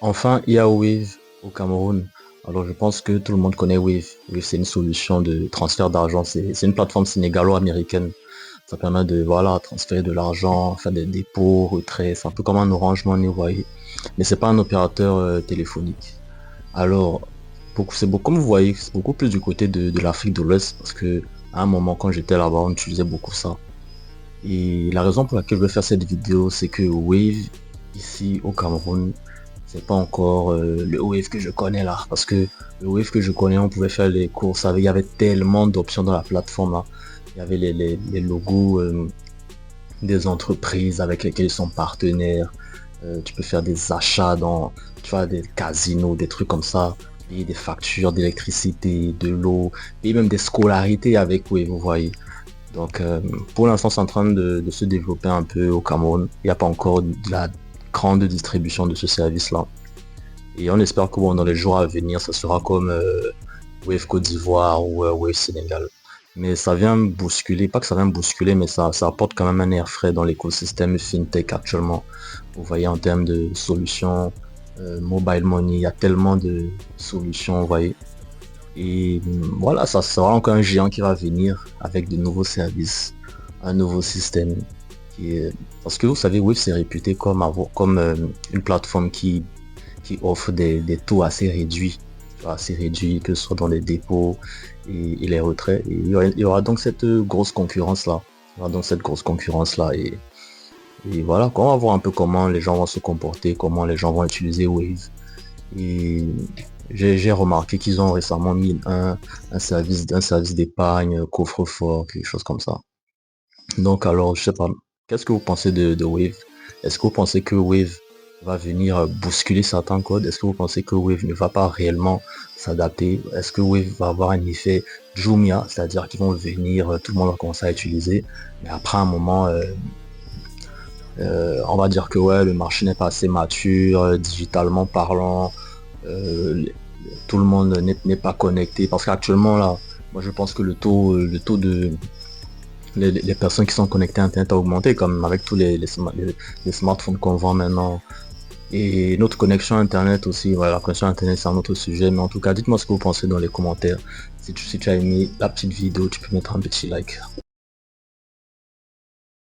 Enfin, il y a Wave au Cameroun. Alors, je pense que tout le monde connaît Wave. Wave, c'est une solution de transfert d'argent. C'est une plateforme sénégalo-américaine. Ça permet de, voilà, transférer de l'argent, faire des dépôts, retraits. C'est un peu comme un Orange Money, vous voyez. Mais c'est pas un opérateur téléphonique. Alors, c'est beaucoup, comme vous voyez, c'est beaucoup plus du côté de l'Afrique de l'Ouest parce que à un moment, quand j'étais là-bas, on utilisait beaucoup ça. Et la raison pour laquelle je vais faire cette vidéo, c'est que Wave, ici au Cameroun, c'est pas encore le Wave que je connais là. Parce que le Wave que je connais, on pouvait faire les courses avec, il y avait tellement d'options dans la plateforme là. Il y avait les logos des entreprises avec lesquelles ils sont partenaires. Tu peux faire des achats dans, tu vois, des casinos, des trucs comme ça. Payer des factures d'électricité, de l'eau, et même des scolarités avec Wave, vous voyez. Donc pour l'instant c'est en train de se développer un peu au Cameroun. Il n'y a pas encore de la grande distribution de ce service là. Et on espère que bon, dans les jours à venir, ça sera comme Wave Côte d'Ivoire ou Wave Sénégal. Mais ça vient bousculer, pas que ça vient bousculer, mais ça apporte quand même un air frais dans l'écosystème FinTech actuellement. Vous voyez en termes de solutions, mobile money, il y a tellement de solutions, vous voyez. Et voilà, ça sera encore un géant qui va venir avec de nouveaux services, un nouveau système. Parce que vous savez, Wave c'est réputé comme une plateforme qui offre des taux assez réduits, tu vois, assez réduits, que ce soit dans les dépôts et les retraits. Et il y aura donc cette grosse concurrence là. Il y aura donc cette grosse concurrence là. Et voilà, on va voir un peu comment les gens vont se comporter, comment les gens vont utiliser Wave. Et j'ai remarqué qu'ils ont récemment mis un service d'épargne, coffre-fort, quelque chose comme ça. Donc alors, je sais pas, qu'est-ce que vous pensez de Wave? Est-ce que vous pensez que Wave va venir bousculer certains codes? Est-ce que vous pensez que Wave ne va pas réellement s'adapter? Est-ce que Wave va avoir un effet Jumia, c'est-à-dire qu'ils vont venir, tout le monde va commencer à utiliser, mais après un moment, on va dire que ouais, le marché n'est pas assez mature, digitalement parlant, euh, tout le monde n'est pas connecté, parce qu'actuellement là, moi je pense que le taux de les personnes qui sont connectées à Internet a augmenté, comme avec tous les smartphones qu'on vend maintenant. Et notre connexion Internet aussi, voilà, la connexion Internet c'est un autre sujet, mais en tout cas, dites-moi ce que vous pensez dans les commentaires. Si tu as aimé la petite vidéo, tu peux mettre un petit like.